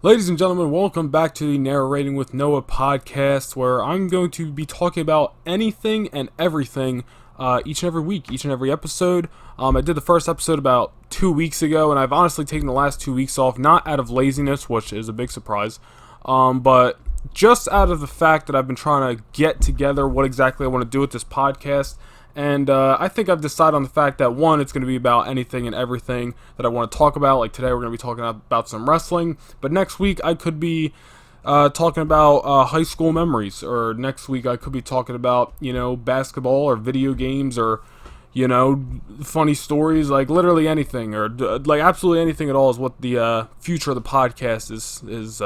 Ladies and gentlemen, welcome back to the Narrating with Noah podcast, where I'm going to be talking about anything and everything each and every week, each and every episode. I did the first episode about 2 weeks ago, and I've honestly taken the last 2 weeks off, not out of laziness, which is a big surprise, but just out of the fact that I've been trying to get together what exactly I want to do with this podcast. And I think I've decided on the fact that, one, it's going to be about anything and everything that I want to talk about. Like today, we're going to be talking about some wrestling. But next week, I could be talking about high school memories. Or next week, I could be talking about, basketball or video games or, funny stories. Like literally anything or like absolutely anything at all is what the future of the podcast is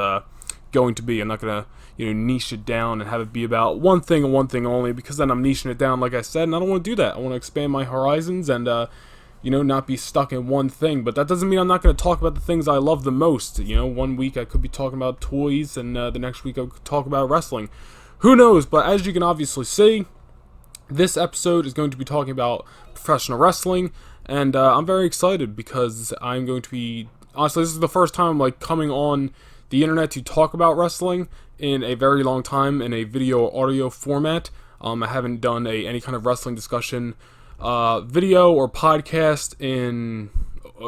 going to be. I'm not going to niche it down and have it be about one thing and one thing only, because then I'm niching it down, like I said, and I don't want to do that. I want to expand my horizons and, not be stuck in one thing. But that doesn't mean I'm not going to talk about the things I love the most. One week I could be talking about toys, and the next week I could talk about wrestling. Who knows? But as you can obviously see, this episode is going to be talking about professional wrestling, and I'm very excited because I'm going to be, honestly, this is the first time I'm coming on the internet to talk about wrestling in a very long time in a video or audio format. I haven't done any kind of wrestling discussion video or podcast in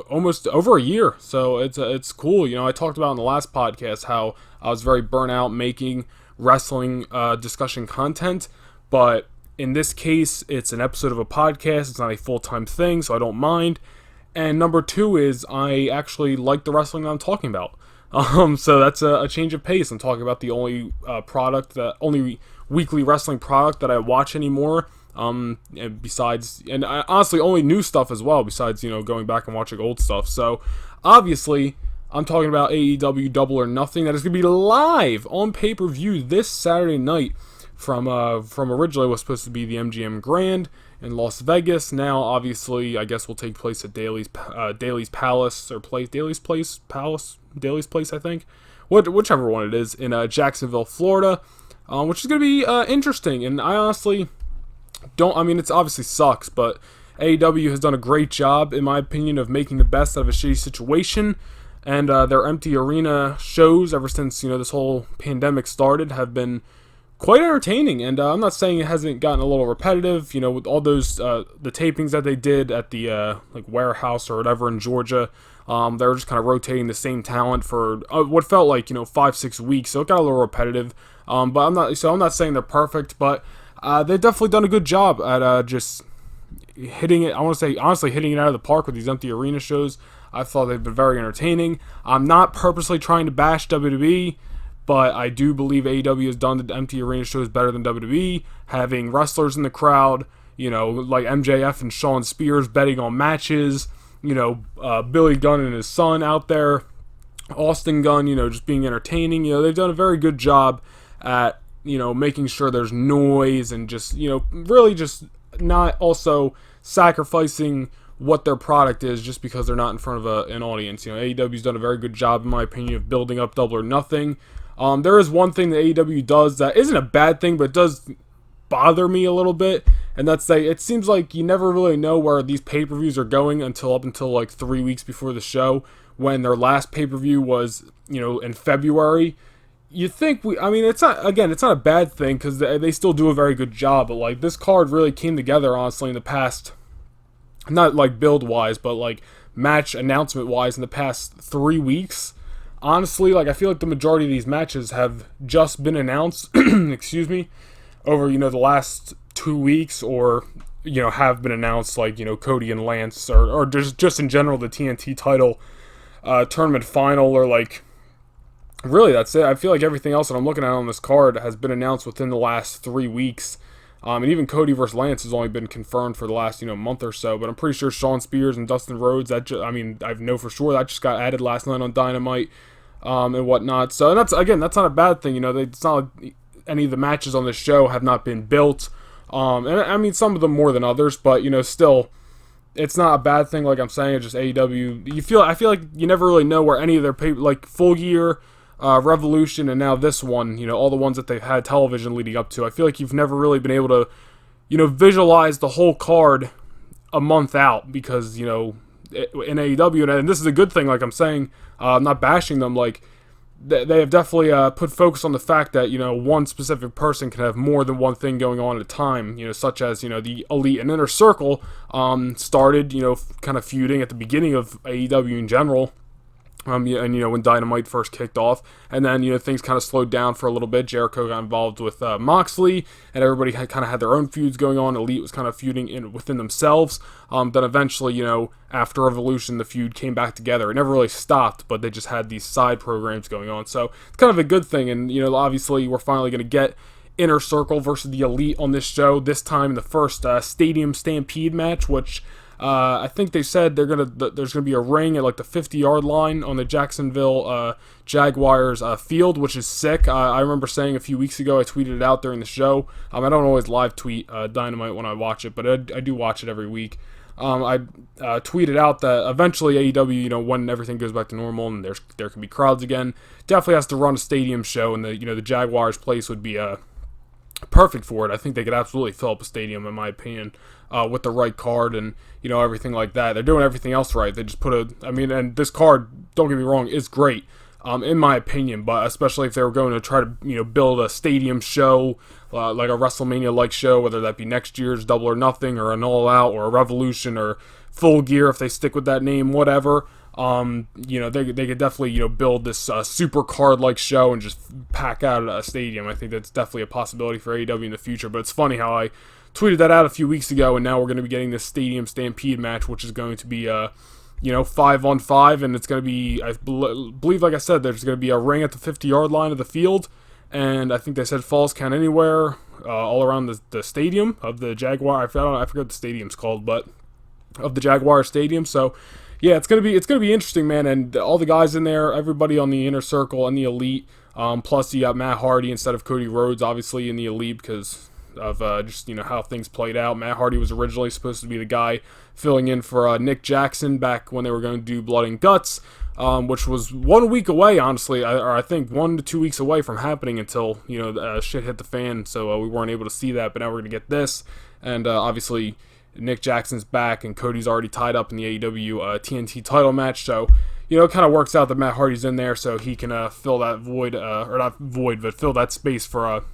almost over a year, so it's cool. I talked about in the last podcast how I was very burnt out making wrestling discussion content, but in this case, it's an episode of a podcast. It's not a full-time thing, so I don't mind. And number two is I actually like the wrestling that I'm talking about. So that's a change of pace. I'm talking about the only only weekly wrestling product that I watch anymore. Besides, and honestly, only new stuff as well. Besides, going back and watching old stuff. So obviously, I'm talking about AEW Double or Nothing. That is going to be live on pay-per-view this Saturday night from originally was supposed to be the MGM Grand in Las Vegas. Now, obviously, I guess will take place at Daly's Palace or Daly's Place, I think. Whichever one it is, in Jacksonville, Florida, which is going to be interesting. And I honestly it's obviously sucks, but AEW has done a great job, in my opinion, of making the best out of a shitty situation. And their empty arena shows, ever since this whole pandemic started, have been quite entertaining. And I'm not saying it hasn't gotten a little repetitive, with all those the tapings that they did at the warehouse or whatever in Georgia. They were just kind of rotating the same talent for what felt like 5-6 weeks, so it got a little repetitive. But I'm not saying they're perfect, but they've definitely done a good job at just hitting it. I want to say honestly hitting it out of the park with these empty arena shows. I thought they've been very entertaining. I'm not purposely trying to bash WWE, but I do believe AEW has done the empty arena shows better than WWE, having wrestlers in the crowd, like MJF and Shawn Spears betting on matches, Billy Gunn and his son out there, Austin Gunn, just being entertaining. They've done a very good job at, making sure there's noise and just, really just not also sacrificing what their product is just because they're not in front of an audience. AEW's done a very good job, in my opinion, of building up Double or Nothing. There is one thing that AEW does that isn't a bad thing, but it does bother me a little bit, and that's that it seems like you never really know where these pay-per-views are going until 3 weeks before the show, when their last pay-per-view was, in February. You think it's not a bad thing, because they still do a very good job, but this card really came together, honestly, in the past, not build-wise, but match announcement-wise, in the past 3 weeks. Honestly, I feel like the majority of these matches have just been announced, excuse me, over, the last 2 weeks, or, have been announced, Cody and Lance, or just in general, the TNT title tournament final, or, really, that's it. I feel like everything else that I'm looking at on this card has been announced within the last 3 weeks. And even Cody versus Lance has only been confirmed for the last, month or so. But I'm pretty sure Shawn Spears and Dustin Rhodes, I know for sure that just got added last night on Dynamite, and whatnot. So that's not a bad thing. It's not like any of the matches on this show have not been built. And some of them more than others, but still, it's not a bad thing. Like I'm saying, it's just AEW. I feel like you never really know where any of their Full Gear, Revolution, and now this one, all the ones that they've had television leading up to. I feel like you've never really been able to, visualize the whole card a month out, because, in AEW, and this is a good thing, like I'm saying, I'm not bashing them, they have definitely put focus on the fact that, one specific person can have more than one thing going on at a time, such as, the Elite and Inner Circle started, kind of feuding at the beginning of AEW in general. Yeah, and when Dynamite first kicked off, and then things kind of slowed down for a little bit. Jericho got involved with Moxley, and everybody kind of had their own feuds going on. Elite was kind of feuding within themselves. Then eventually, after Revolution, the feud came back together. It never really stopped, but they just had these side programs going on. So it's kind of a good thing, and obviously we're finally going to get Inner Circle versus the Elite on this show. This time, the first Stadium Stampede match, which. I think they said there's gonna be a ring at like the 50-yard line on the Jacksonville Jaguars field, which is sick. I remember saying a few weeks ago, I tweeted it out during the show. I don't always live tweet Dynamite when I watch it, but I do watch it every week. I tweeted out that eventually AEW, when everything goes back to normal and there can be crowds again, definitely has to run a stadium show, and the Jaguars place would be perfect for it. I think they could absolutely fill up a stadium, in my opinion, with the right card and everything like that. They're doing everything else right. They just and this card, don't get me wrong, is great, in my opinion. But especially if they were going to try to build a stadium show, like a WrestleMania-like show, whether that be next year's Double or Nothing or an All Out or a Revolution or Full Gear, if they stick with that name, whatever. They could definitely, build this super card-like show and just pack out a stadium. I think that's definitely a possibility for AEW in the future. But it's funny how I tweeted that out a few weeks ago, and now we're going to be getting this Stadium Stampede match, which is going to be, 5-on-5, and it's going to be, I believe, like I said, there's going to be a ring at the 50-yard line of the field, and I think they said falls count anywhere, all around the stadium of the Jaguar. I forget what the stadium's called, but of the Jaguar Stadium. So yeah, it's gonna be interesting, man. And all the guys in there, everybody on the Inner Circle and the Elite. Plus you got Matt Hardy instead of Cody Rhodes, obviously, in the Elite because of just how things played out. Matt Hardy was originally supposed to be the guy filling in for Nick Jackson back when they were going to do Blood and Guts, which was 1 week away, honestly, or I think 1 to 2 weeks away from happening until shit hit the fan. So we weren't able to see that, but now we're gonna get this, and obviously Nick Jackson's back, and Cody's already tied up in the AEW TNT title match, so it kind of works out that Matt Hardy's in there, so he can fill that void, or not void, but fill that space for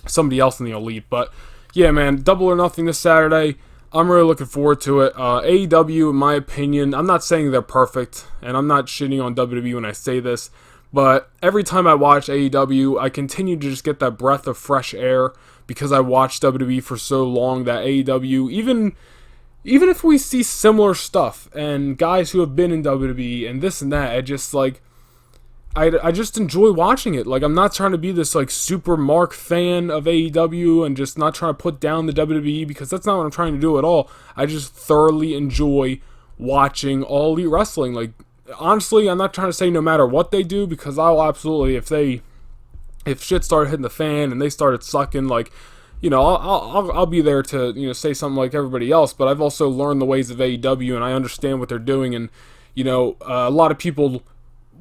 somebody else in the Elite. But yeah, man, Double or Nothing this Saturday. I'm really looking forward to it. AEW, in my opinion, I'm not saying they're perfect, and I'm not shitting on WWE when I say this, but every time I watch AEW, I continue to just get that breath of fresh air because I watched WWE for so long that AEW, even if we see similar stuff and guys who have been in WWE and this and that, I just I just enjoy watching it. Like, I'm not trying to be this super Mark fan of AEW and just not trying to put down the WWE, because that's not what I'm trying to do at all. I just thoroughly enjoy watching All Elite Wrestling. Like, honestly, I'm not trying to say no matter what they do, because I'll absolutely, if shit started hitting the fan and they started sucking, I'll be there to, say something like everybody else. But I've also learned the ways of AEW, and I understand what they're doing. And, a lot of people,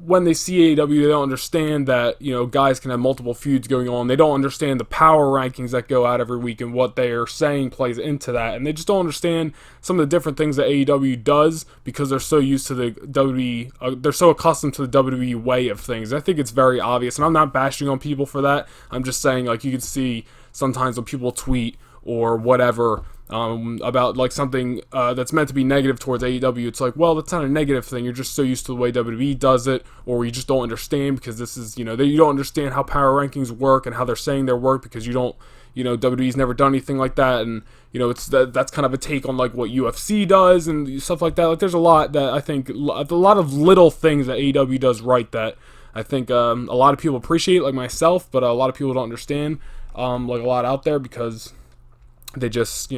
when they see AEW, they don't understand that, guys can have multiple feuds going on. They don't understand the power rankings that go out every week and what they are saying plays into that. And they just don't understand some of the different things that AEW does because they're so used to the WWE, they're so accustomed to the WWE way of things. I think it's very obvious, and I'm not bashing on people for that. I'm just saying, you can see sometimes when people tweet or whatever, about something that's meant to be negative towards AEW, it's well, that's not a negative thing. You're just so used to the way WWE does it, or you just don't understand because this is, you don't understand how power rankings work and how they're saying their work because you don't, WWE's never done anything like that, and it's that's kind of a take on what UFC does and stuff like that. There's a lot that I think, a lot of little things that AEW does right that I think a lot of people appreciate, like myself, but a lot of people don't understand, a lot out there because they just,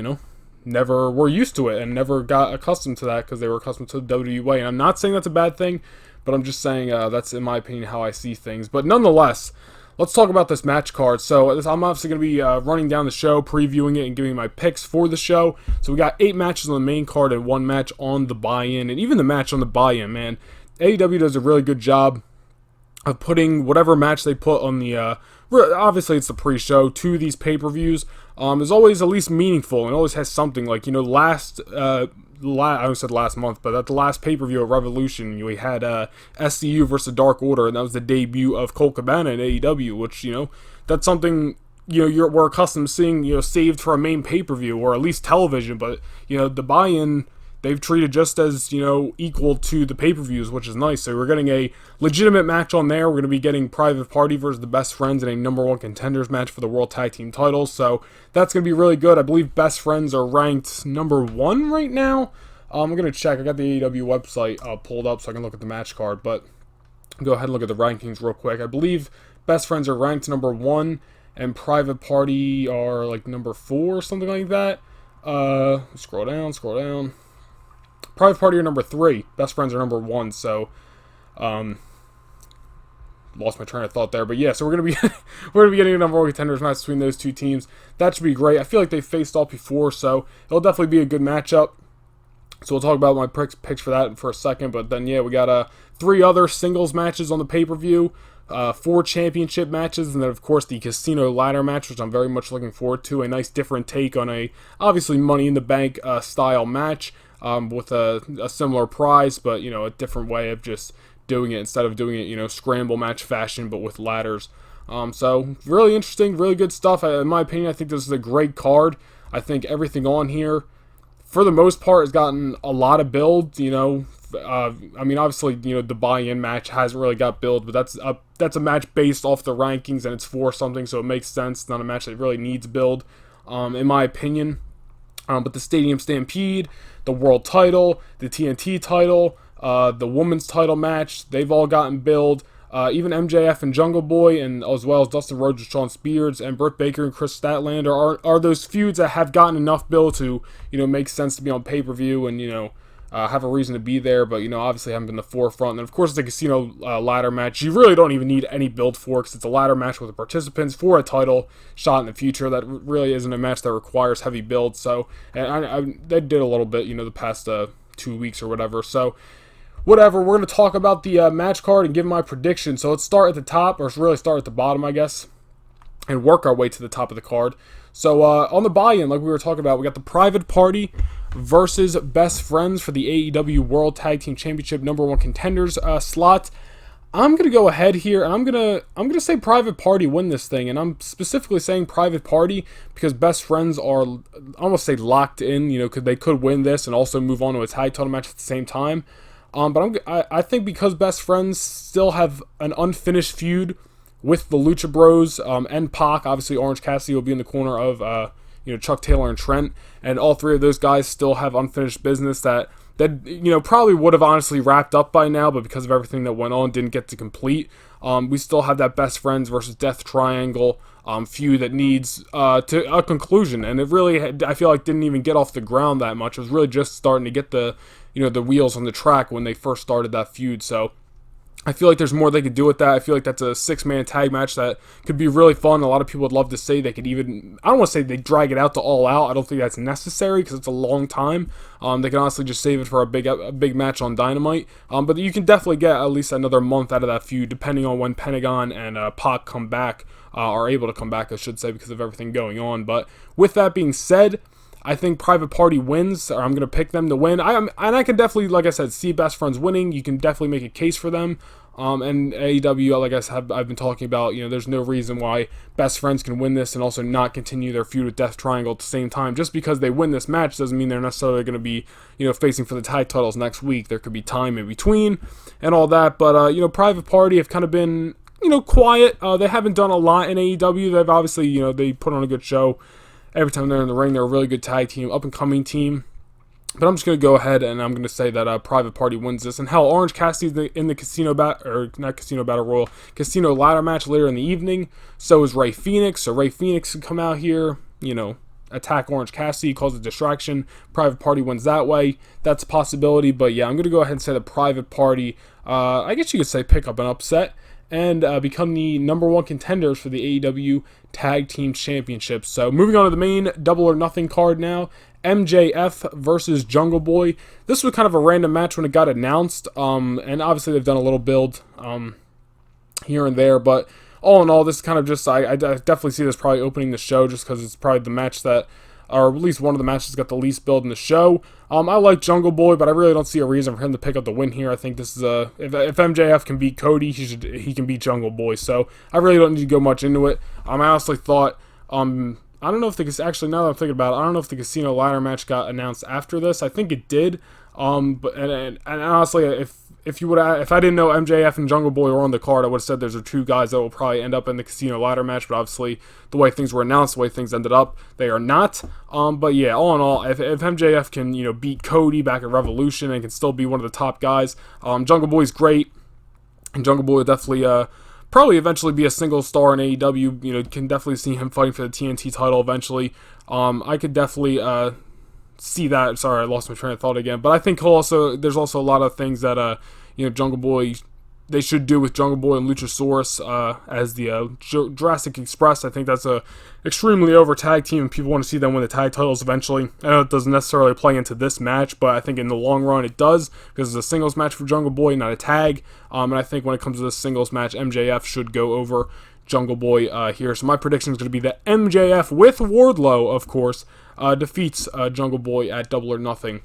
never were used to it and never got accustomed to that because they were accustomed to the WWE way. And I'm not saying that's a bad thing, but I'm just saying that's, in my opinion, how I see things. But nonetheless, let's talk about this match card. So I'm obviously going to be running down the show, previewing it, and giving my picks for the show. So we got 8 matches on the main card and 1 match on the buy-in. And even the match on the buy-in, man, AEW does a really good job of putting whatever match they put on the obviously it's the pre-show to these pay-per-views is always at least meaningful and always has something. Like, I almost said last month, but at the last pay-per-view at Revolution, we had SCU versus Dark Order, and that was the debut of Colt Cabana in AEW, which, that's something, we're accustomed to seeing, saved for a main pay-per-view, or at least television, but, the buy-in, they've treated just as, equal to the pay-per-views, which is nice. So we're getting a legitimate match on there. We're going to be getting Private Party versus the Best Friends in a number 1 contenders match for the World Tag Team titles. So that's going to be really good. I believe Best Friends are ranked number 1 right now. I'm going to check. I got the AEW website pulled up so I can look at the match card, but go ahead and look at the rankings real quick. I believe Best Friends are ranked number 1, and Private Party are like number 4 or something like that. Scroll down. Private Party are number 3. Best Friends are number 1. So, lost my train of thought there. But yeah, so we're gonna be getting a number 1 contenders match between those two teams. That should be great. I feel like they faced off before, so it'll definitely be a good matchup. So we'll talk about my picks for that for a second. But then yeah, we got 3 other singles matches on the pay-per-view. 4 championship matches, and then of course the casino ladder match, which I'm very much looking forward to. A nice different take on a obviously Money in the Bank style match. With a similar prize, but, a different way of just doing it instead of doing it, scramble match fashion, but with ladders. So really interesting, really good stuff. In my opinion, I think this is a great card. I think everything on here, for the most part, has gotten a lot of build, obviously, the buy-in match hasn't really got build, but that's a match based off the rankings, and it's for something, so it makes sense. It's not a match that really needs build, in my opinion. But the Stadium Stampede, the World Title, the TNT title, the Women's Title match, they've all gotten build. Even MJF and Jungle Boy, and as well as Dustin Rhodes and Shawn Spears, and Britt Baker and Chris Statlander are those feuds that have gotten enough build to, make sense to be on pay-per-view and, have a reason to be there, but, obviously haven't been the forefront. And, of course, the casino ladder match, you really don't even need any build for, because it's a ladder match with the participants for a title shot in the future. That really isn't a match that requires heavy build, so, and they did a little bit, the past 2 weeks or whatever, so, whatever. We're going to talk about the match card and give my prediction. So let's start at the top, or really start at the bottom, I guess, and work our way to the top of the card. So on the buy-in, like we were talking about, we got the Private Party versus Best Friends for the AEW World Tag Team Championship number 1 contenders slot. I'm gonna go ahead here, and I'm gonna say Private Party win this thing, and I'm specifically saying Private Party because Best Friends are, I almost say locked in, because they could win this and also move on to a tag title match at the same time. But I think because Best Friends still have an unfinished feud with the Lucha Bros and Pac. Obviously, Orange Cassidy will be in the corner of Chuck Taylor and Trent, and all 3 of those guys still have unfinished business that probably would have honestly wrapped up by now, but because of everything that went on, didn't get to complete. We still have that Best Friends versus Death Triangle feud that needs to a conclusion, and it really, I feel like, didn't even get off the ground that much. It was really just starting to get the wheels on the track when they first started that feud. So I feel like there's more they could do with that. I feel like that's a 6-man tag match that could be really fun. A lot of people would love to say they could even, I don't want to say they drag it out to All Out. I don't think that's necessary because it's a long time. They can honestly just save it for a big match on Dynamite. But you can definitely get at least another month out of that feud, depending on when Pentagon and Pac come back, are able to come back, I should say, because of everything going on. But with that being said, I think Private Party wins, or I'm going to pick them to win. I can definitely, like I said, see Best Friends winning. You can definitely make a case for them. And AEW, like I said, I've been talking about, there's no reason why Best Friends can win this and also not continue their feud with Death Triangle at the same time. Just because they win this match doesn't mean they're necessarily going to be, facing for the tag titles next week. There could be time in between and all that. But, Private Party have kind of been, quiet. They haven't done a lot in AEW. They've obviously, they put on a good show. Every time they're in the ring, they're a really good tag team, up-and-coming team. But I'm just going to go ahead and I'm going to say that Private Party wins this. And hell, Orange Cassidy's in the casino battle royal, casino ladder match later in the evening. So is Rey Fenix. So Rey Fenix can come out here, attack Orange Cassidy, cause a distraction. Private Party wins that way. That's a possibility. But yeah, I'm going to go ahead and say the Private Party, I guess you could say pick up an upset and become the number 1 contenders for the AEW Tag Team Championships. So moving on to the main Double or Nothing card now, MJF versus Jungle Boy. This was kind of a random match when it got announced, and obviously they've done a little build here and there. But all in all, this is kind of just, I definitely see this probably opening the show just because it's probably the match that, or at least one of the matches got the least build in the show. I like Jungle Boy, but I really don't see a reason for him to pick up the win here. I think this is if MJF can beat Cody, he can beat Jungle Boy. So I really don't need to go much into it. I honestly thought, I don't know if actually, now that I'm thinking about it, I don't know if the Casino ladder match got announced after this. I think it did. But honestly, if I didn't know MJF and Jungle Boy were on the card, I would have said those are two guys that will probably end up in the Casino ladder match. But obviously, the way things were announced, the way things ended up, they are not. But yeah, all in all, if MJF can beat Cody back at Revolution and can still be one of the top guys, Jungle Boy's great, and Jungle Boy will definitely probably eventually be a single star in AEW. Can definitely see him fighting for the TNT title eventually. I could definitely see that. Sorry, I lost my train of thought again. But I think there's also a lot of things that Jungle Boy, they should do with Jungle Boy and Luchasaurus as the Jurassic Express. I think that's a extremely over tag team, and people want to see them win the tag titles eventually. I know it doesn't necessarily play into this match, but I think in the long run it does, because it's a singles match for Jungle Boy, not a tag. And I think when it comes to this singles match, MJF should go over Jungle Boy here. So my prediction is going to be that MJF, with Wardlow, of course, defeats Jungle Boy at Double or Nothing.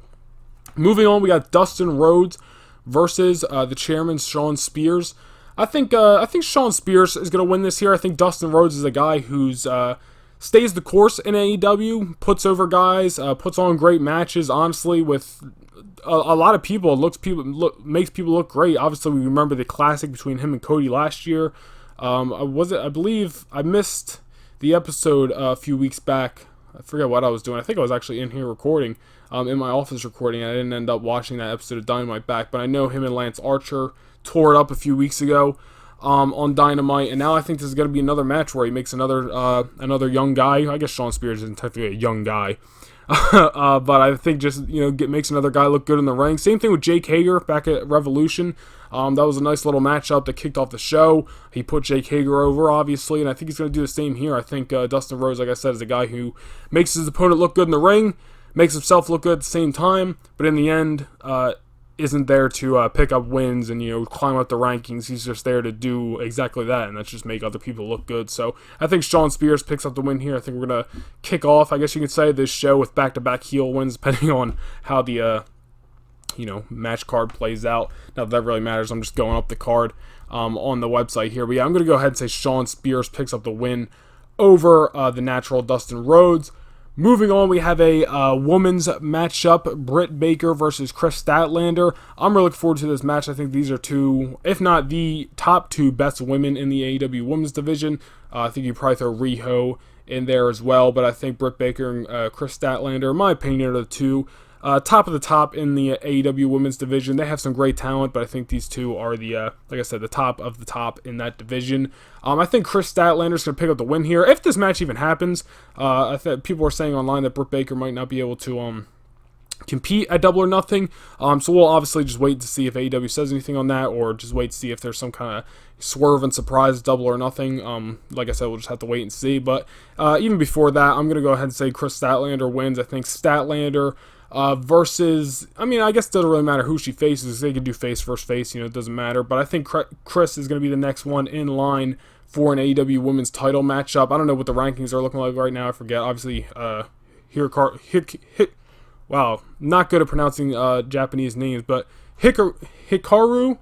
Moving on, we got Dustin Rhodes versus the chairman, Sean Spears. I think Sean Spears is going to win this here. I think Dustin Rhodes is a guy who's stays the course in AEW, puts over guys, puts on great matches, honestly, with a lot of people. Makes people look great. Obviously, we remember the classic between him and Cody last year. I believe I missed the episode a few weeks back. I forget what I was doing. I think I was actually in here recording, in my office recording. I didn't end up watching that episode of Dynamite back, but I know him and Lance Archer tore it up a few weeks ago on Dynamite, and now I think this is going to be another match where he makes another young guy. I guess Sean Spears isn't technically a young guy, but I think just makes another guy look good in the ring. Same thing with Jake Hager back at Revolution. That was a nice little matchup that kicked off the show. He put Jake Hager over, obviously, and I think he's going to do the same here. I think Dustin Rhodes, like I said, is a guy who makes his opponent look good in the ring, makes himself look good at the same time, but in the end, isn't there to pick up wins and climb up the rankings. He's just there to do exactly that, and that's just make other people look good. So I think Sean Spears picks up the win here. I think we're going to kick off, I guess you could say, this show with back-to-back heel wins, depending on how the match card plays out. Not that really matters. I'm just going up the card on the website here. But yeah, I'm going to go ahead and say Sean Spears picks up the win over the natural Dustin Rhodes. Moving on, we have a women's matchup, Britt Baker versus Chris Statlander. I'm really looking forward to this match. I think these are two, if not the top two best women in the AEW women's division. I think you probably throw Riho in there as well, but I think Britt Baker and Chris Statlander, in my opinion, are the two top of the top in the AEW women's division. They have some great talent, but I think these two are the, like I said, the top of the top in that division. I think Chris Statlander is going to pick up the win here, if this match even happens. I think people are saying online that Britt Baker might not be able to compete at Double or Nothing. So we'll obviously just wait to see if AEW says anything on that, or just wait to see if there's some kind of swerve and surprise Double or Nothing. Like I said, we'll just have to wait and see. But even before that, I'm going to go ahead and say Chris Statlander wins. I think Statlander versus, I guess it doesn't really matter who she faces. They can do face versus face, it doesn't matter. But I think Chris is going to be the next one in line for an AEW women's title matchup. I don't know what the rankings are looking like right now. I forget. Obviously, wow, not good at pronouncing Japanese names, but Hikaru,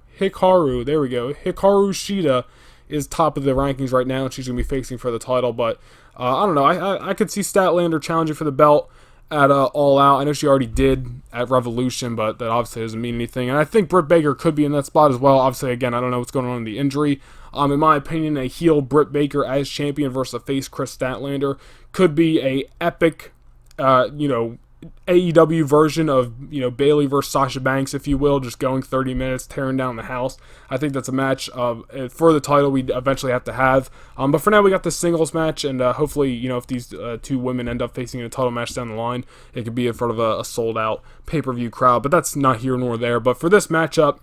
there we go. Hikaru Shida is top of the rankings right now, and she's going to be facing for the title. But I don't know. I could see Statlander challenging for the belt at All Out. I know she already did at Revolution, but that obviously doesn't mean anything. And I think Britt Baker could be in that spot as well. Obviously, again, I don't know what's going on in the injury. In my opinion, a heel Britt Baker as champion versus a face Chris Statlander could be a epic, AEW version of, Bayley versus Sasha Banks, if you will, just going 30 minutes, tearing down the house. I think that's a match for the title we eventually have to have. But for now, we got the singles match, and hopefully, if these two women end up facing a title match down the line, it could be in front of a sold-out pay-per-view crowd. But that's not here nor there. But for this matchup,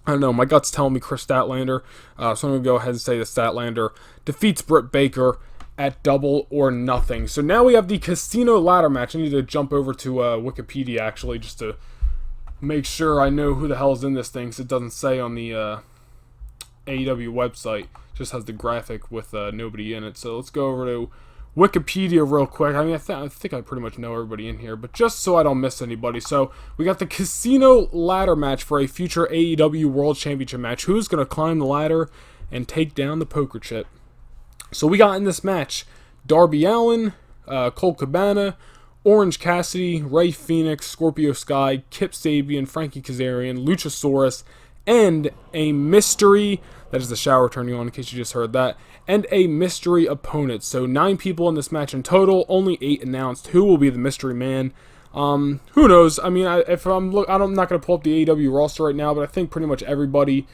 I don't know, my gut's telling me Chris Statlander, so I'm going to go ahead and say that Statlander defeats Britt Baker at Double or Nothing. So now we have the Casino ladder match. I need to jump over to Wikipedia, actually, just to make sure I know who the hell's in this thing, because it doesn't say on the AEW website just has the graphic with nobody in it. So let's go over to Wikipedia real quick. I mean, I think I pretty much know everybody in here, but just so I don't miss anybody. So we got the Casino Ladder match for a future AEW World Championship match. Who's going to climb the ladder and take down the poker chip? So we got in this match Darby Allin, Colt Cabana, Orange Cassidy, Rey Fenix, Scorpio Sky, Kip Sabian, Frankie Kazarian, Luchasaurus, and a mystery, that is the shower turning on in case you just heard that, and a mystery opponent. So 9 people in this match in total, only 8 announced. Who will be the mystery man? Who knows? I mean, I'm not going to pull up the AEW roster right now, but I think pretty much everybody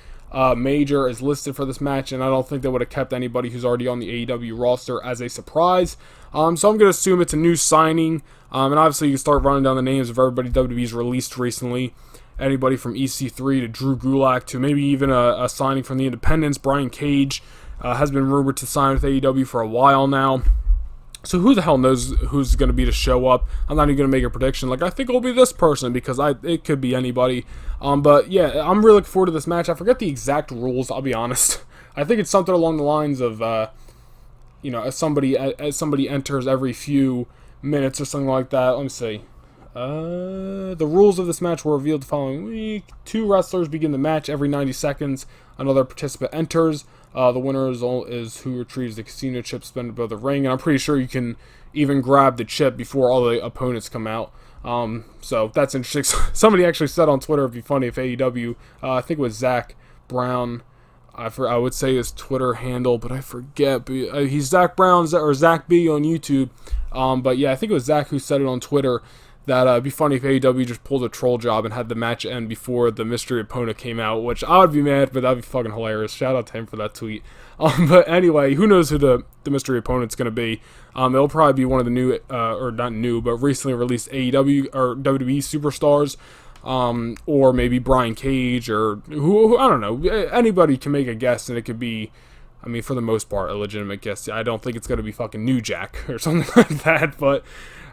major is listed for this match, and I don't think they would have kept anybody who's already on the AEW roster as a surprise. So I'm going to assume it's a new signing, and obviously you can start running down the names of everybody WWE's released recently. Anybody from EC3 to Drew Gulak to maybe even a signing from the Independents. Brian Cage has been rumored to sign with AEW for a while now. So who the hell knows who's going to be to show up? I'm not even going to make a prediction. Like, I think it'll be this person because it could be anybody. But yeah, I'm really looking forward to this match. I forget the exact rules, I'll be honest. I think it's something along the lines of, as somebody enters every few minutes or something like that. Let me see. The rules of this match were revealed the following week. 2 wrestlers begin the match every 90 seconds. Another participant enters. The winner is who retrieves the casino chip suspended above the ring. And I'm pretty sure you can even grab the chip before all the opponents come out. So that's interesting. Somebody actually said on Twitter it'd be funny if AEW, I think it was Zach Brown, I would say his Twitter handle, but I forget. But, he's Zach Brown or Zach B on YouTube. But yeah, I think it was Zach who said it on Twitter. That it'd be funny if AEW just pulled a troll job and had the match end before the mystery opponent came out, which I would be mad, but that'd be fucking hilarious. Shout out to him for that tweet. But anyway, who knows who the mystery opponent's going to be. It'll probably be one of the new, or not new, but recently released AEW or WWE superstars, or maybe Brian Cage, or who I don't know. Anybody can make a guess, and it could be, I mean, for the most part, a legitimate guess. I don't think it's going to be fucking New Jack or something like that, but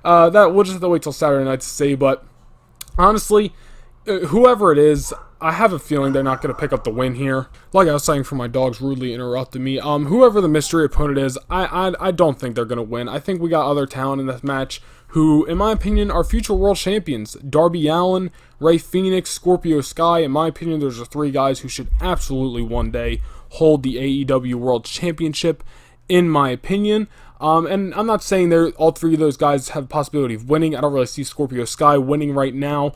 that we'll just have to wait till Saturday night to see. But honestly, whoever it is, I have a feeling they're not going to pick up the win here. Like I was saying, for my dogs rudely interrupted me. Whoever the mystery opponent is, I don't think they're going to win. I think we got other talent in this match who, in my opinion, are future world champions. Darby Allin, Rey Fenix, Scorpio Sky. In my opinion, those are 3 guys who should absolutely one day hold the AEW World Championship, in my opinion. And I'm not saying all 3 of those guys have a possibility of winning. I don't really see Scorpio Sky winning right now.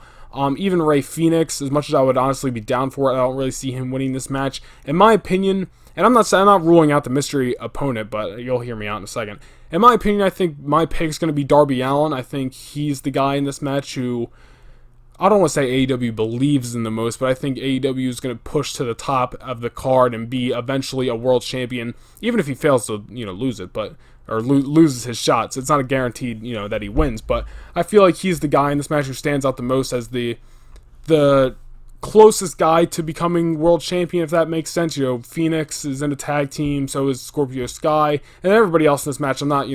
Even Rey Fenix, as much as I would honestly be down for it, I don't really see him winning this match. In my opinion, and I'm not ruling out the mystery opponent, but you'll hear me out in a second. In my opinion, I think my pick is going to be Darby Allin. I think he's the guy in this match who, I don't want to say AEW believes in the most, but I think AEW is going to push to the top of the card and be eventually a world champion, even if he fails to, lose it, or loses his shots. It's not a guaranteed, that he wins, but I feel like he's the guy in this match who stands out the most as the closest guy to becoming world champion, if that makes sense. Phoenix is in a tag team, so is Scorpio Sky, and everybody else in this match. I'm not,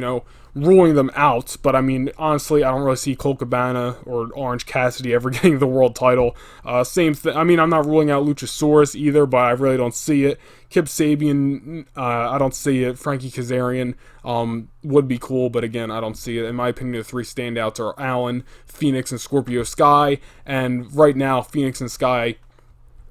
ruling them out, but I mean, honestly, I don't really see Colt Cabana or Orange Cassidy ever getting the world title. Same thing. I mean, I'm not ruling out Luchasaurus either, but I really don't see it. Kip Sabian, I don't see it. Frankie Kazarian would be cool, but again, I don't see it. In my opinion, the 3 standouts are Allin, Phoenix, and Scorpio Sky, and right now, Phoenix and Sky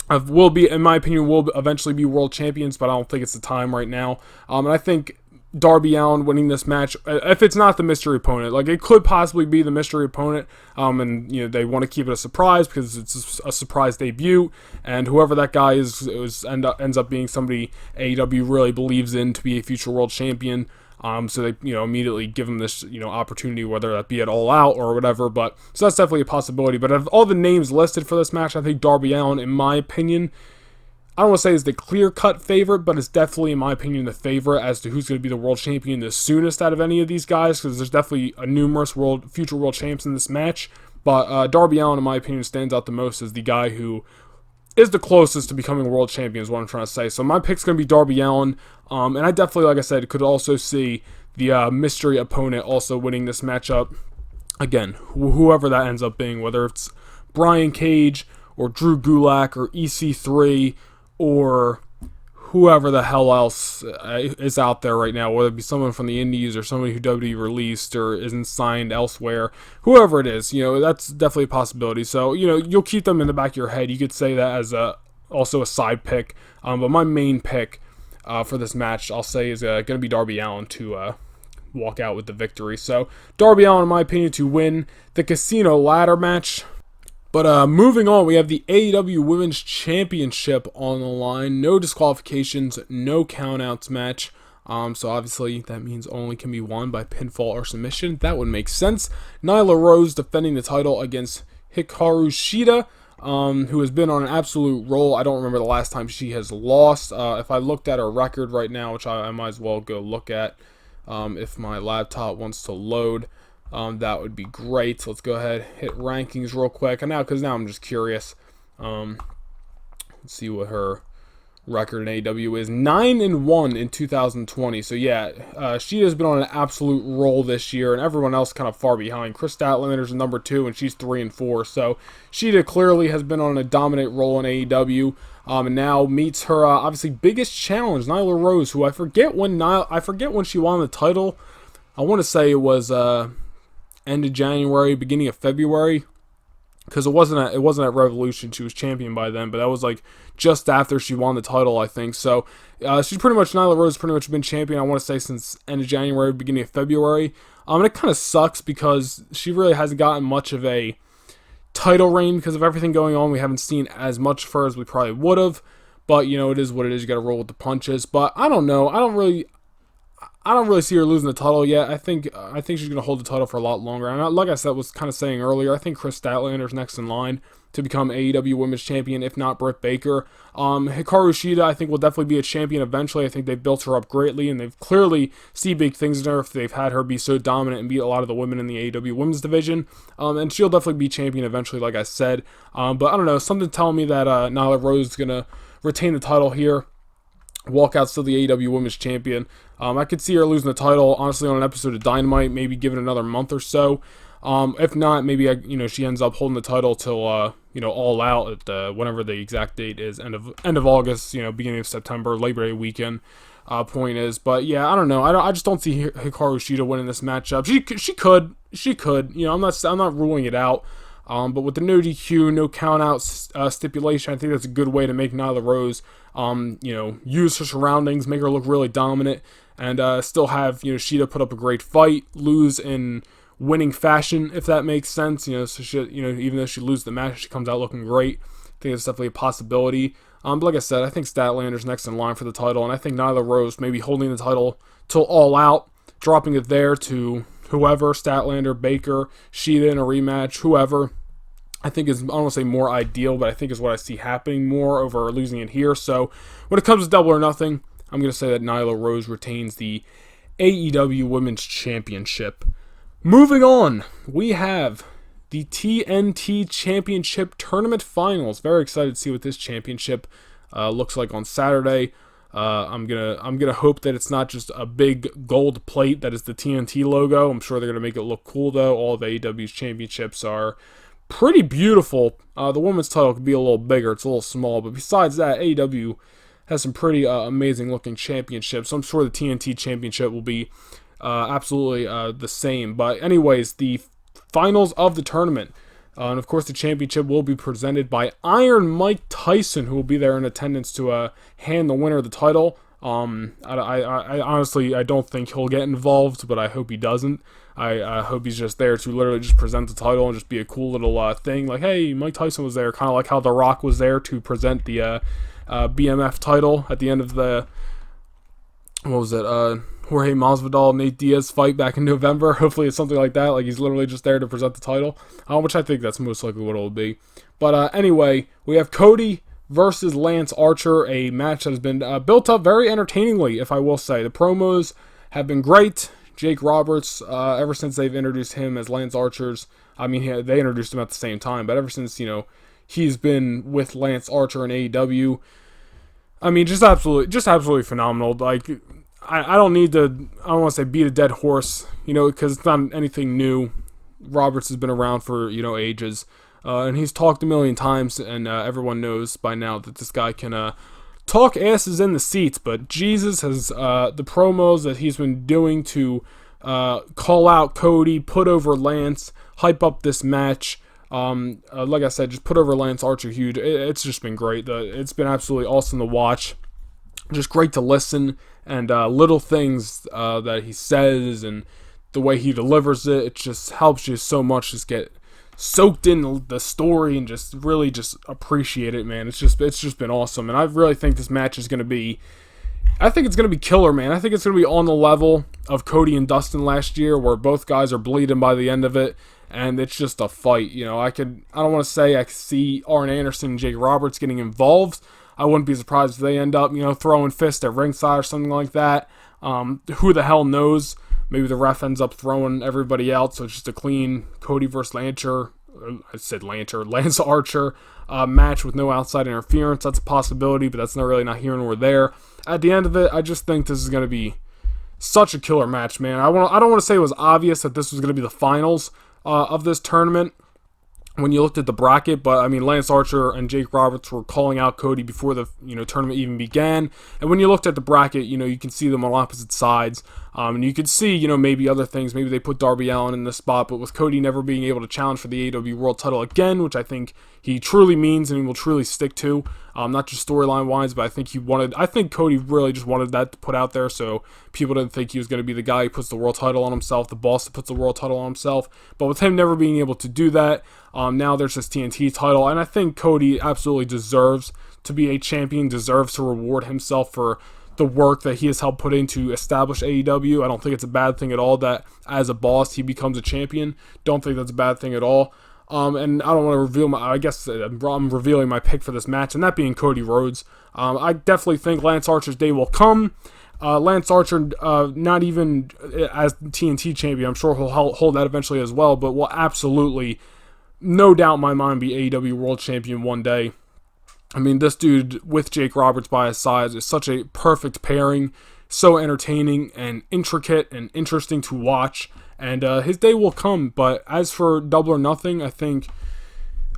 will be, in my opinion, will eventually be world champions, but I don't think it's the time right now. And I think Darby Allin winning this match, if it's not the mystery opponent, like it could possibly be the mystery opponent, and they want to keep it a surprise because it's a surprise debut, and whoever that guy ends up being somebody AEW really believes in to be a future world champion. So they immediately give him this opportunity, whether that be at All Out or whatever. But so that's definitely a possibility. But of all the names listed for this match, I think Darby Allin, in my opinion, I don't want to say is the clear-cut favorite, but it's definitely, in my opinion, the favorite as to who's going to be the world champion the soonest out of any of these guys, because there's definitely numerous future world champs in this match. But Darby Allin, in my opinion, stands out the most as the guy who is the closest to becoming world champion, is what I'm trying to say. So my pick's going to be Darby Allin, and I definitely, like I said, could also see the mystery opponent also winning this matchup. Again, whoever that ends up being, whether it's Brian Cage or Drew Gulak or EC3, or whoever the hell else is out there right now, whether it be someone from the indies or somebody who WWE released or isn't signed elsewhere, whoever it is, that's definitely a possibility. So, you'll keep them in the back of your head. You could say that as also a side pick. But my main pick for this match, I'll say, is going to be Darby Allin to walk out with the victory. So, Darby Allin, in my opinion, to win the Casino Ladder match. But moving on, we have the AEW Women's Championship on the line. No disqualifications, no countouts match. So obviously that means only can be won by pinfall or submission. That would make sense. Nyla Rose defending the title against Hikaru Shida, who has been on an absolute roll. I don't remember the last time she has lost. If I looked at her record right now, which I might as well go look at if my laptop wants to load. That would be great. Let's go ahead, hit rankings real quick. And because now I'm just curious. Let's see what her record in AEW is. 9-1 in 2020. So yeah, she has been on an absolute roll this year, and everyone else kind of far behind. Kris Statlander's number 2, and she's 3-4. So Shida clearly has been on a dominant roll in AEW. And now meets her obviously biggest challenge, Nyla Rose, who I forget when she won the title. I want to say it was end of January, beginning of February, because it wasn't at Revolution. She was champion by then, but that was like just after she won the title, I think. So Nyla Rose pretty much been champion, I want to say, since end of January, beginning of February. And it kind of sucks because she really hasn't gotten much of a title reign because of everything going on. We haven't seen as much of her as we probably would have, but it is what it is. You got to roll with the punches. But I don't know. I don't really see her losing the title yet. I think she's going to hold the title for a lot longer. And like I said, was kind of saying earlier, I think Kris Statlander's next in line to become AEW Women's Champion, if not Britt Baker. Hikaru Shida, I think, will definitely be a champion eventually. I think they've built her up greatly, and they've clearly see big things in her if they've had her be so dominant and beat a lot of the women in the AEW Women's Division. And she'll definitely be champion eventually, like I said. But I don't know, something telling me that Nyla Rose is going to retain the title here. Walk out still the AEW Women's Champion. I could see her losing the title, honestly, on an episode of Dynamite, maybe give it another month or so. If not, maybe she ends up holding the title till All Out at whenever the exact date is, end of August, beginning of September, Labor Day weekend. Point is, but yeah, I don't know. I just don't see Hikaru Shida winning this matchup. She could. I'm not ruling it out. But with the no DQ, no count-out stipulation, I think that's a good way to make Nyla Rose, use her surroundings, make her look really dominant, and still have, Shida put up a great fight, lose in winning fashion, if that makes sense. So she, even though she loses the match, she comes out looking great. I think it's definitely a possibility. But like I said, I think Statlander's next in line for the title, and I think Nyla Rose maybe holding the title till All Out, dropping it there to whoever, Statlander, Baker, Shida in a rematch, whoever, I think is, I don't want to say more ideal, but I think is what I see happening more over losing it here. So when it comes to Double or Nothing, I'm going to say that Nyla Rose retains the AEW Women's Championship. Moving on, we have the TNT Championship Tournament Finals. Very excited to see what this championship looks like on Saturday. I'm gonna hope that it's not just a big gold plate that is the TNT logo. I'm sure they're gonna make it look cool though. All of AEW's championships are pretty beautiful. The women's title could be a little bigger. It's a little small, but besides that, AEW has some pretty amazing looking championships. So I'm sure the TNT Championship will be absolutely the same. But anyways, the finals of the tournament. And of course, the championship will be presented by Iron Mike Tyson, who will be there in attendance to hand the winner of the title. I honestly, I don't think he'll get involved, but I hope he doesn't. I hope he's just there to literally just present the title and just be a cool little thing. Like, hey, Mike Tyson was there, kind of like how The Rock was there to present the BMF title at the end of the, what was it, Jorge Masvidal, Nate Diaz fight back in November. Hopefully it's something like that. Like he's literally just there to present the title, which I think that's most likely what it will be. But anyway, we have Cody versus Lance Archer, a match that has been built up very entertainingly, if I will say. The promos have been great. Jake Roberts, ever since they've introduced him as Lance Archer's, I mean, they introduced him at the same time, but ever since, he's been with Lance Archer in AEW, I mean, just absolutely phenomenal. Like, I don't want to say beat a dead horse, because it's not anything new. Roberts has been around for, ages. And he's talked a million times, and everyone knows by now that this guy can talk asses in the seats, but Jesus has the promos that he's been doing to call out Cody, put over Lance, hype up this match. Like I said, just put over Lance Archer huge. It's just been great. It's been absolutely awesome to watch. Just great to listen, and little things that he says and the way he delivers it, it just helps you so much just get soaked in the story and just really just appreciate it, man. It's just been awesome, and I really think this match is going to be, I think it's going to be killer, man. I think it's going to be on the level of Cody and Dustin last year, where both guys are bleeding by the end of it, and it's just a fight. You know, I don't want to say I could see Arn Anderson and Jake Roberts getting involved. I wouldn't be surprised if they end up, throwing fists at ringside or something like that. Who the hell knows? Maybe the ref ends up throwing everybody out, so it's just a clean Cody versus Lance Archer match with no outside interference. That's a possibility, but that's not here nor there. At the end of it, I just think this is going to be such a killer match, man. I don't want to say it was obvious that this was going to be the finals of this tournament when you looked at the bracket, but I mean, Lance Archer and Jake Roberts were calling out Cody before the tournament even began. And when you looked at the bracket, you can see them on opposite sides, and you could see maybe other things. Maybe they put Darby Allin in this spot, but with Cody never being able to challenge for the AEW World Title again, which I think he truly means and he will truly stick to, not just storyline wise, but I think Cody really just wanted that to put out there, so people didn't think he was going to be the guy who puts the world title on himself, the boss that puts the world title on himself. But with him never being able to do that, now there's this TNT title, and I think Cody absolutely deserves to be a champion, deserves to reward himself for the work that he has helped put in to establish AEW. I don't think it's a bad thing at all that as a boss he becomes a champion. Don't think that's a bad thing at all. And I don't want to reveal I'm revealing my pick for this match, and that being Cody Rhodes. I definitely think Lance Archer's day will come. Lance Archer, not even as TNT champion, I'm sure he'll hold that eventually as well, but will absolutely, no doubt in my mind, be AEW World Champion one day. I mean, this dude with Jake Roberts by his side is such a perfect pairing, so entertaining and intricate and interesting to watch, and his day will come. But as for Double or Nothing, I think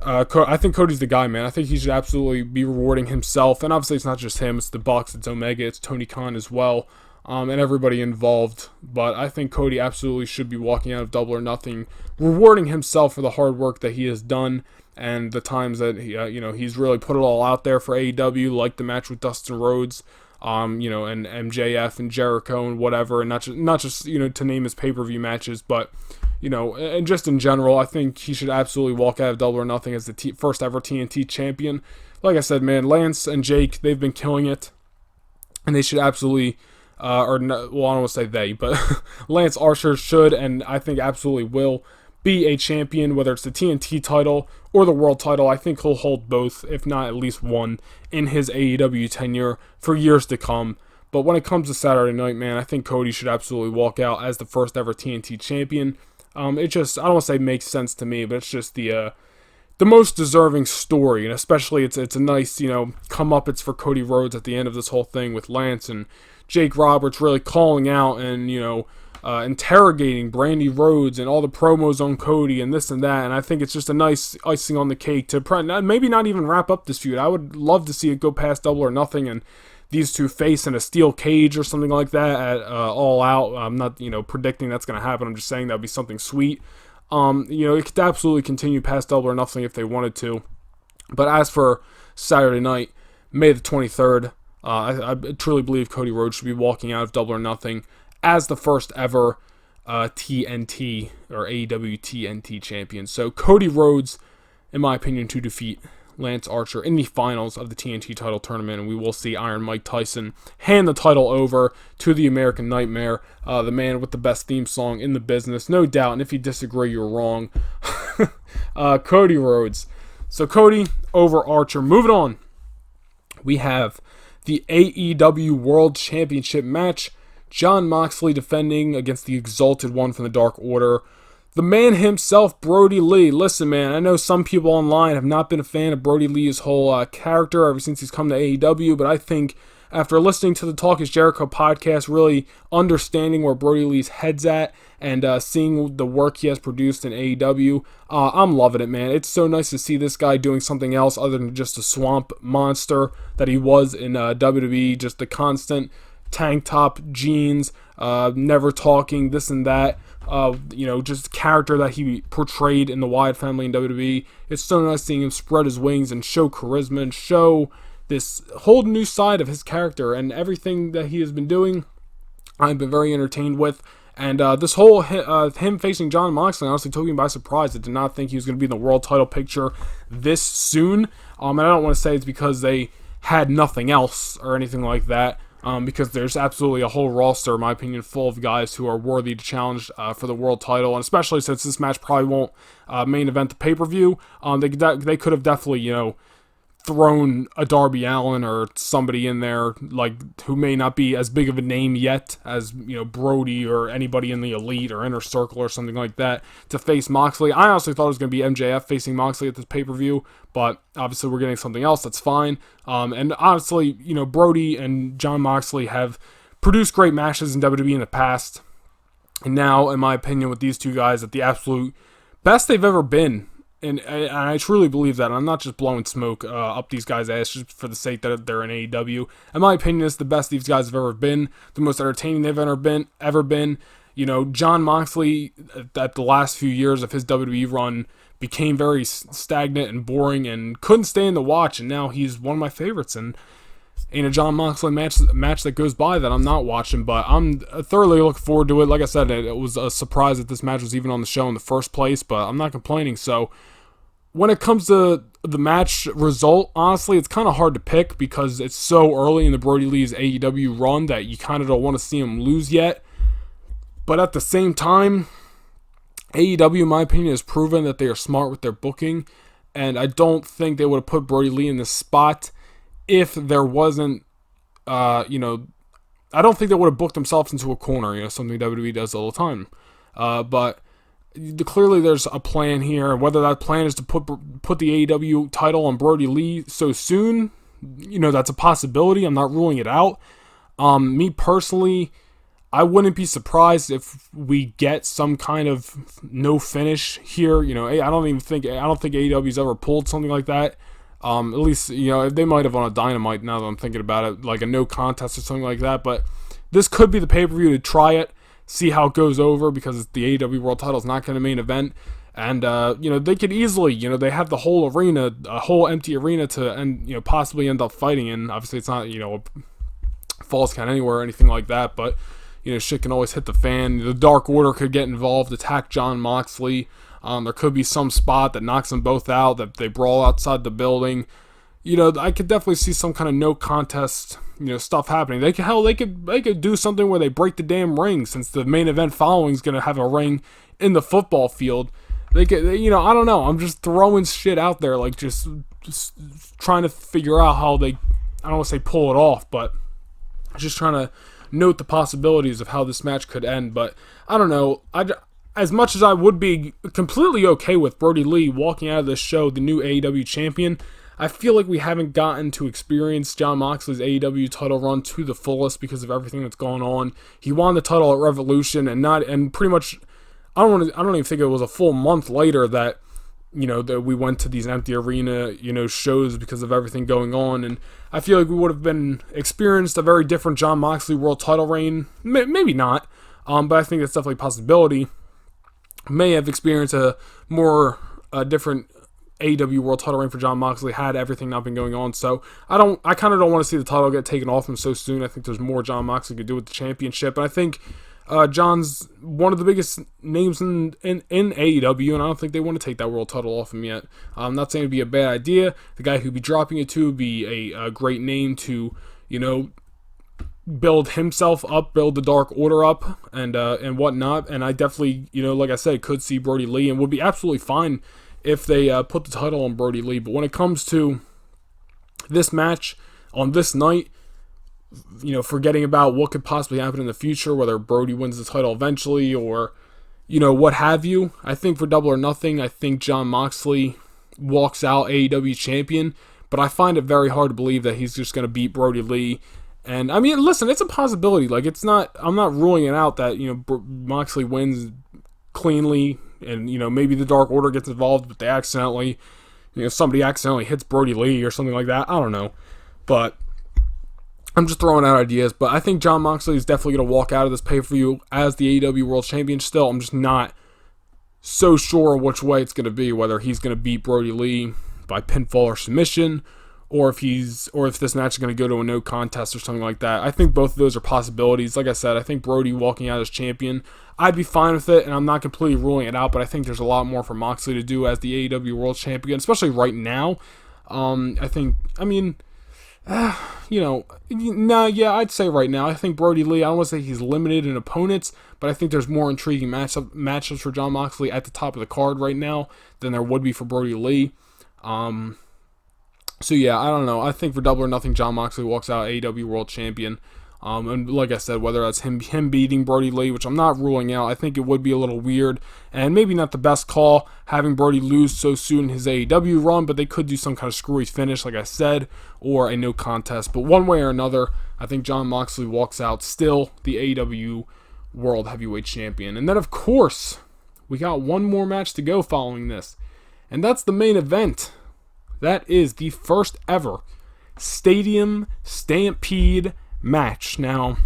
Cody's the guy, man. I think he should absolutely be rewarding himself, and obviously it's not just him, it's the Bucks, it's Omega, it's Tony Khan as well, and everybody involved. But I think Cody absolutely should be walking out of Double or Nothing, rewarding himself for the hard work that he has done and the times that he's really put it all out there for AEW, like the match with Dustin Rhodes, and MJF and Jericho and whatever, and not just to name his pay-per-view matches, but and just in general, I think he should absolutely walk out of Double or Nothing as the first ever TNT champion. Like I said, man, Lance and Jake, they've been killing it, and they should absolutely, I don't want to say they, but Lance Archer should, and I think absolutely will, be a champion, whether it's the TNT title or the world title. I think he'll hold both, if not at least one, in his AEW tenure for years to come. But when it comes to Saturday night, man, I think Cody should absolutely walk out as the first ever TNT champion. It just, I don't want to say makes sense to me, but it's just the most deserving story, and especially it's a nice, comeuppance for Cody Rhodes at the end of this whole thing with Lance and Jake Roberts really calling out and, interrogating Brandy Rhodes and all the promos on Cody and this and that, and I think it's just a nice icing on the cake to maybe not even wrap up this feud. I would love to see it go past Double or Nothing and these two face in a steel cage or something like that at All Out. I'm not, predicting that's going to happen. I'm just saying that would be something sweet. It could absolutely continue past Double or Nothing if they wanted to. But as for Saturday night, May the 23rd, I truly believe Cody Rhodes should be walking out of Double or Nothing as the first ever TNT or AEW TNT champion. So Cody Rhodes, in my opinion, to defeat Lance Archer in the finals of the TNT title tournament, and we will see Iron Mike Tyson hand the title over to the American Nightmare, the man with the best theme song in the business, no doubt, and if you disagree, you're wrong. Cody Rhodes. So Cody over Archer. Moving on, we have the AEW World Championship match. Jon Moxley defending against the Exalted One from the Dark Order. The man himself, Brody Lee. Listen, man, I know some people online have not been a fan of Brody Lee's whole character ever since he's come to AEW, but I think after listening to the Talk is Jericho podcast, really understanding where Brody Lee's head's at, and seeing the work he has produced in AEW, I'm loving it, man. It's so nice to see this guy doing something else other than just a swamp monster that he was in WWE, just the constant tank top, jeans, never talking, this and that. Just character that he portrayed in the Wyatt family in WWE. It's so nice seeing him spread his wings and show charisma and show this whole new side of his character, and everything that he has been doing, I've been very entertained with. And this whole him facing Jon Moxley honestly took me by surprise. I did not think he was going to be in the world title picture this soon. And I don't want to say it's because they had nothing else or anything like that. Because there's absolutely a whole roster, in my opinion, full of guys who are worthy to challenge for the world title, and especially since this match probably won't main event the pay-per-view, they could have definitely, thrown a Darby Allin or somebody in there, like, who may not be as big of a name yet as, Brody or anybody in the Elite or Inner Circle or something like that, to face Moxley. I honestly thought it was going to be MJF facing Moxley at this pay-per-view, but obviously we're getting something else. That's fine. And honestly, Brody and Jon Moxley have produced great matches in WWE in the past, and now, in my opinion, with these two guys at the absolute best they've ever been. And I truly believe that. I'm not just blowing smoke up these guys' ass just for the sake that they're in AEW. In my opinion, it's the best these guys have ever been, the most entertaining they've ever been. Jon Moxley, at the last few years of his WWE run, became very stagnant and boring and couldn't stand to watch, and now he's one of my favorites. And ain't a Jon Moxley match that goes by that I'm not watching, but I'm thoroughly looking forward to it. Like I said, it was a surprise that this match was even on the show in the first place, but I'm not complaining. So when it comes to the match result, honestly, it's kind of hard to pick because it's so early in the Brody Lee's AEW run that you kind of don't want to see him lose yet. But at the same time, AEW, in my opinion, has proven that they are smart with their booking, and I don't think they would have put Brody Lee in this spot if there wasn't, I don't think they would have booked themselves into a corner, something WWE does all the time. But clearly there's a plan here. Whether that plan is to put the AEW title on Brody Lee so soon, that's a possibility. I'm not ruling it out. Me personally, I wouldn't be surprised if we get some kind of no finish here. I don't think AEW's ever pulled something like that. At least, they might have on a Dynamite now that I'm thinking about it, like a no contest or something like that. But this could be the pay-per-view to try it, see how it goes over, because the AEW World title is not going to main event. And, they could easily, they have the whole arena, a whole empty arena to possibly end up fighting in. Obviously, it's not, a falls count anywhere or anything like that. But, shit can always hit the fan. The Dark Order could get involved, attack Jon Moxley. There could be some spot that knocks them both out, that they brawl outside the building. I could definitely see some kind of no contest, stuff happening. They could do something where they break the damn ring, since the main event following is going to have a ring in the football field. I don't know. I'm just throwing shit out there, like just trying to figure out how I don't want to say pull it off, but just trying to note the possibilities of how this match could end. But I don't know. As much as I would be completely okay with Brody Lee walking out of this show the new AEW champion, I feel like we haven't gotten to experience Jon Moxley's AEW title run to the fullest because of everything that's going on. He won the title at Revolution, and pretty much, I don't even think it was a full month later that that we went to these empty arena shows because of everything going on. And I feel like we would have experienced a very different Jon Moxley world title reign. Maybe not, but I think that's definitely a possibility. May have experienced a more different AEW World Title reign for Jon Moxley had everything not been going on. So I kind of don't want to see the title get taken off him so soon. I think there's more Jon Moxley could do with the championship, and I think Jon's one of the biggest names in AEW, and I don't think they want to take that world title off him yet. I'm not saying it'd be a bad idea. The guy who'd be dropping it to would be a great name to build himself up, build the Dark Order up, and whatnot. And I definitely, like I said, could see Brody Lee, and would be absolutely fine if they put the title on Brody Lee. But when it comes to this match on this night, forgetting about what could possibly happen in the future, whether Brody wins the title eventually or, what have you, I think for Double or Nothing, I think Jon Moxley walks out AEW champion, but I find it very hard to believe that he's just going to beat Brody Lee And I mean, listen, it's a possibility. Like, it's not. I'm not ruling it out that Moxley wins cleanly, and maybe the Dark Order gets involved, but they accidentally, somebody accidentally hits Brody Lee or something like that. I don't know, but I'm just throwing out ideas. But I think Jon Moxley is definitely going to walk out of this pay-per-view as the AEW World Champion. Still, I'm just not so sure which way it's going to be. Whether he's going to beat Brody Lee by pinfall or submission, or if this match is going to go to a no contest or something like that. I think both of those are possibilities. Like I said, I think Brody walking out as champion, I'd be fine with it, and I'm not completely ruling it out, but I think there's a lot more for Moxley to do as the AEW World Champion, especially right now. I'd say right now, I think Brody Lee, I don't want to say he's limited in opponents, but I think there's more intriguing matchups for Jon Moxley at the top of the card right now than there would be for Brody Lee. So yeah, I don't know. I think for Double or Nothing, Jon Moxley walks out AEW World Champion. And like I said, whether that's him beating Brody Lee, which I'm not ruling out, I think it would be a little weird and maybe not the best call having Brody lose so soon in his AEW run, but they could do some kind of screwy finish, like I said, or a no contest. But one way or another, I think Jon Moxley walks out still the AEW World Heavyweight Champion. And then, of course, we got one more match to go following this, and that's the main event. That is the first ever Stadium Stampede match. Now,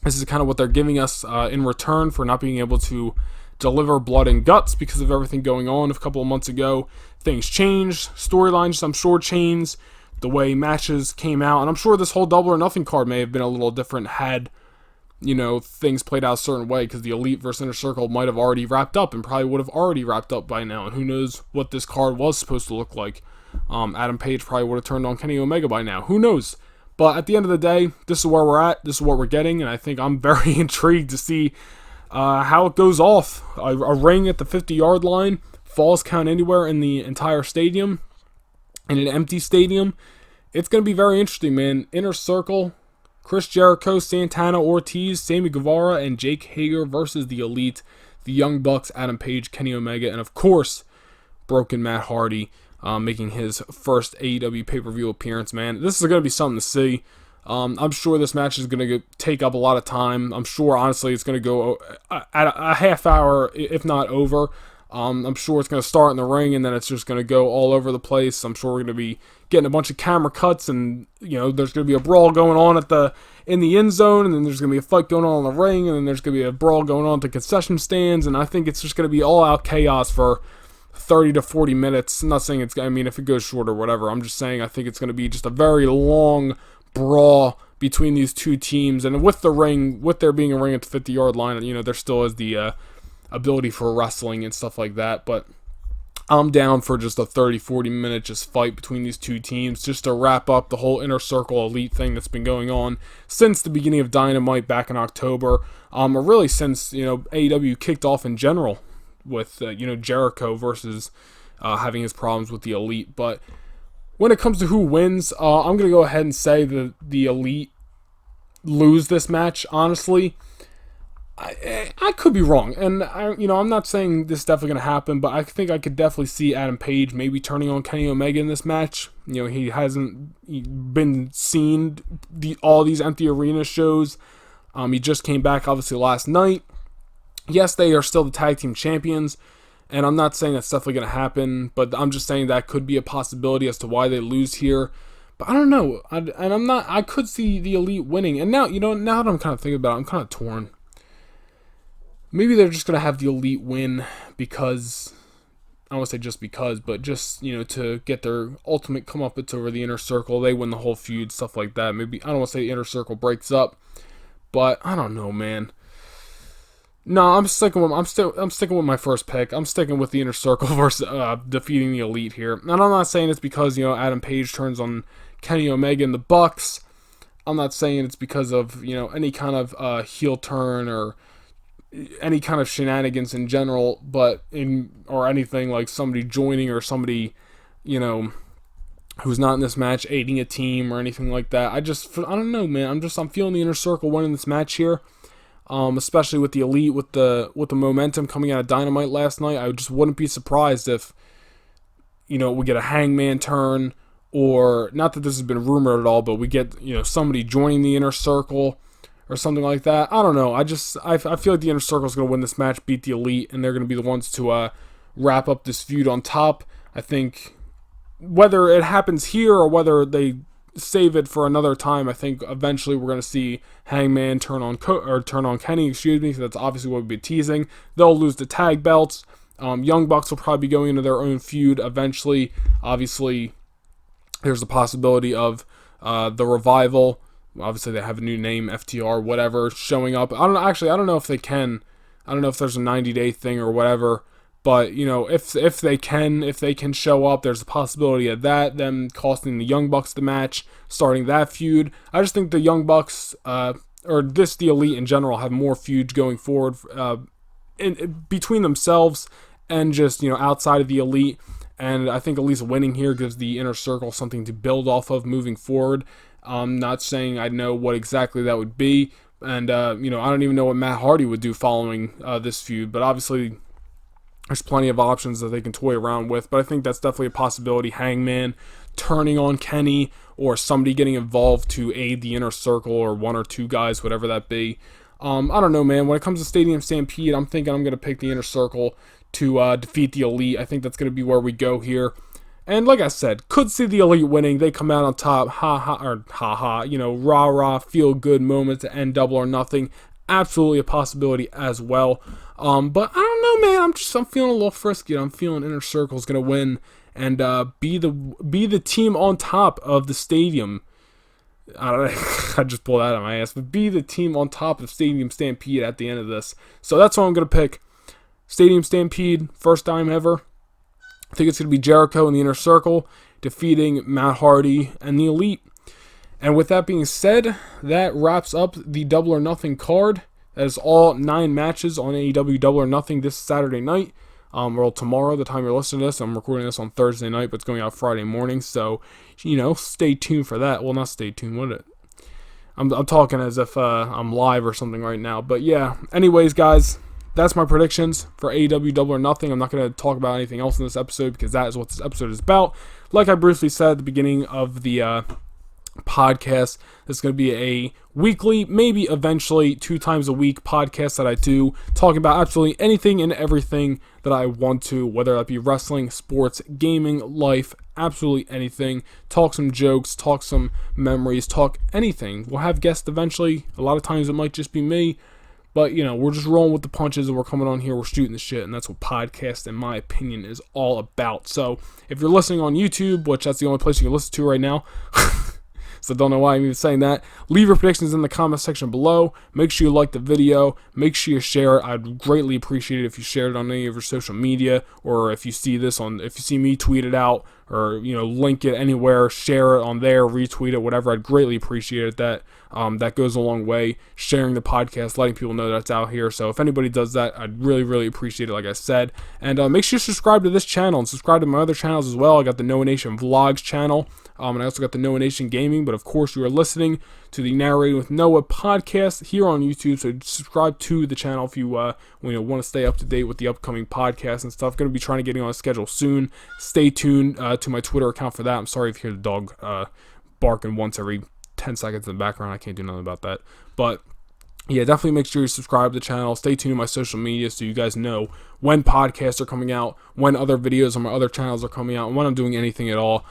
this is kind of what they're giving us in return for not being able to deliver blood and guts because of everything going on a couple of months ago. Things changed, storylines, I'm sure, changed, the way matches came out, and I'm sure this whole Double or Nothing card may have been a little different had things played out a certain way, because the Elite versus Inner Circle might have already wrapped up and probably would have already wrapped up by now, and who knows what this card was supposed to look like. Adam Page probably would have turned on Kenny Omega by now. Who knows? But at the end of the day, this is where we're at. This is what we're getting. And I think I'm very intrigued to see how it goes off. A ring at the 50-yard line, falls count anywhere in the entire stadium, in an empty stadium. It's going to be very interesting, man. Inner Circle, Chris Jericho, Santana Ortiz, Sammy Guevara, and Jake Hager versus the Elite, the Young Bucks, Adam Page, Kenny Omega, and of course, Broken Matt Hardy. Making his first AEW pay-per-view appearance, man. This is going to be something to see. I'm sure this match is going to take up a lot of time. I'm sure, honestly, it's going to go at a half hour, if not over. I'm sure it's going to start in the ring, and then it's just going to go all over the place. I'm sure we're going to be getting a bunch of camera cuts, and there's going to be a brawl going on in the end zone, and then there's going to be a fight going on in the ring, and then there's going to be a brawl going on at the concession stands, and I think it's just going to be all-out chaos for 30 to 40 minutes. I'm not saying if it goes short or whatever, I'm just saying I think it's going to be just a very long brawl between these two teams. And with there being a ring at the 50-yard line, there still is the ability for wrestling and stuff like that. But I'm down for just a 30, 40 minute just fight between these two teams just to wrap up the whole Inner Circle Elite thing that's been going on since the beginning of Dynamite back in October, or really since AEW kicked off in general, with Jericho versus having his problems with the Elite. But when it comes to who wins, I'm going to go ahead and say that the Elite lose this match, honestly. I could be wrong, and I'm not saying this is definitely going to happen, but I think I could definitely see Adam Page maybe turning on Kenny Omega in this match. He hasn't been seen all these empty arena shows. He just came back, obviously, last night. Yes, they are still the tag team champions, and I'm not saying that's definitely going to happen, but I'm just saying that could be a possibility as to why they lose here. But I don't know, I could see the Elite winning, and now that I'm kind of thinking about it, I'm kind of torn. Maybe they're just going to have the Elite win because, I don't want to say just because, but just, to get their ultimate comeuppance over the Inner Circle. They win the whole feud, stuff like that. Maybe, I don't want to say the Inner Circle breaks up, but I don't know, man. No, I'm sticking with my first pick. I'm sticking with the Inner Circle versus defeating the Elite here. And I'm not saying it's because Adam Page turns on Kenny Omega and the Bucks. I'm not saying it's because of any kind of heel turn or any kind of shenanigans in general, or anything like somebody joining or somebody who's not in this match aiding a team or anything like that. I don't know, man. I'm feeling the Inner Circle winning this match here. Especially with the Elite, with the momentum coming out of Dynamite last night. I just wouldn't be surprised if we get a Hangman turn, or not that this has been rumored at all, but we get, somebody joining the Inner Circle or something like that. I don't know. I feel like the Inner Circle is going to win this match, beat the Elite, and they're going to be the ones to wrap up this feud on top. I think whether it happens here or whether they save it for another time, I think eventually we're going to see Hangman turn on Kenny, so that's obviously what we've been teasing. They'll lose the tag belts. Young Bucks will probably be going into their own feud eventually. Obviously, there's the possibility of the Revival. Obviously, they have a new name, FTR, whatever, showing up. I don't know if they can. I don't know if there's a 90-day thing or whatever. But, if they can show up, there's a possibility of that, them costing the Young Bucks the match, starting that feud. I just think the Young Bucks, the Elite in general, have more feuds going forward between themselves and just, outside of the Elite. And I think at least winning here gives the Inner Circle something to build off of moving forward. I'm not saying I know what exactly that would be. And, I don't even know what Matt Hardy would do following this feud. But obviously, there's plenty of options that they can toy around with. But I think that's definitely a possibility. Hangman turning on Kenny, or somebody getting involved to aid the Inner Circle, or one or two guys, whatever that be. I don't know, man. When it comes to Stadium Stampede, I'm thinking I'm going to pick the Inner Circle to defeat the Elite. I think that's going to be where we go here. And like I said, could see the Elite winning. They come out on top, rah-rah, feel-good moment to end Double or Nothing. Absolutely a possibility as well. But I don't know, man. I'm feeling a little frisky. I'm feeling Inner Circle's going to win and be the team on top of the stadium. I don't know. I just pulled that out of my ass. But be the team on top of Stadium Stampede at the end of this. So that's what I'm going to pick. Stadium Stampede, first time ever. I think it's going to be Jericho and the Inner Circle defeating Matt Hardy and the Elite. And with that being said, that wraps up the Double or Nothing card. That is all 9 matches on AEW Double or Nothing this Saturday night. Or tomorrow, the time you're listening to this. I'm recording this on Thursday night, but it's going out Friday morning. So, stay tuned for that. Well, not stay tuned. What is it? I'm talking as if I'm live or something right now. But yeah, anyways, guys, that's my predictions for AEW Double or Nothing. I'm not going to talk about anything else in this episode because that is what this episode is about. Like I briefly said at the beginning of the podcast, this is going to be a weekly, maybe eventually 2 times a week podcast that I do, talking about absolutely anything and everything that I want to, whether that be wrestling, sports, gaming, life, absolutely anything. Talk some jokes, talk some memories, talk anything. We'll have guests eventually. A lot of times it might just be me, but we're just rolling with the punches and we're coming on here, we're shooting the shit, and that's what podcast, in my opinion, is all about. So if you're listening on YouTube, which that's the only place you can listen to right now, so don't know why I'm even saying that. Leave your predictions in the comment section below. Make sure you like the video. Make sure you share it. I'd greatly appreciate it if you shared it on any of your social media, or if you see me tweet it out, or link it anywhere, share it on there, retweet it, whatever. I'd greatly appreciate it. That goes a long way. Sharing the podcast, letting people know that it's out here. So if anybody does that, I'd really, really appreciate it, like I said. And make sure you subscribe to this channel and subscribe to my other channels as well. I got the Noah Nation Vlogs channel. And I also got the Noah Nation Gaming. But of course, you are listening to the Narrating with Noah podcast here on YouTube. So subscribe to the channel if you want to stay up to date with the upcoming podcasts and stuff. Going to be trying to get on a schedule soon. Stay tuned to my Twitter account for that. I'm sorry if you hear the dog barking once every 10 seconds in the background. I can't do nothing about that. But yeah, definitely make sure you subscribe to the channel. Stay tuned to my social media so you guys know when podcasts are coming out, when other videos on my other channels are coming out, and when I'm doing anything at all.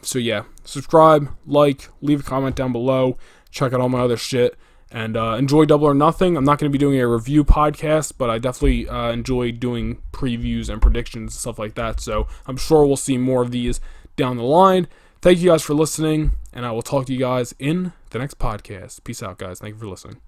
So yeah, subscribe, like, leave a comment down below, check out all my other shit, and enjoy Double or Nothing. I'm not going to be doing a review podcast, but I definitely enjoy doing previews and predictions and stuff like that. So I'm sure we'll see more of these down the line. Thank you guys for listening, and I will talk to you guys in the next podcast. Peace out, guys. Thank you for listening.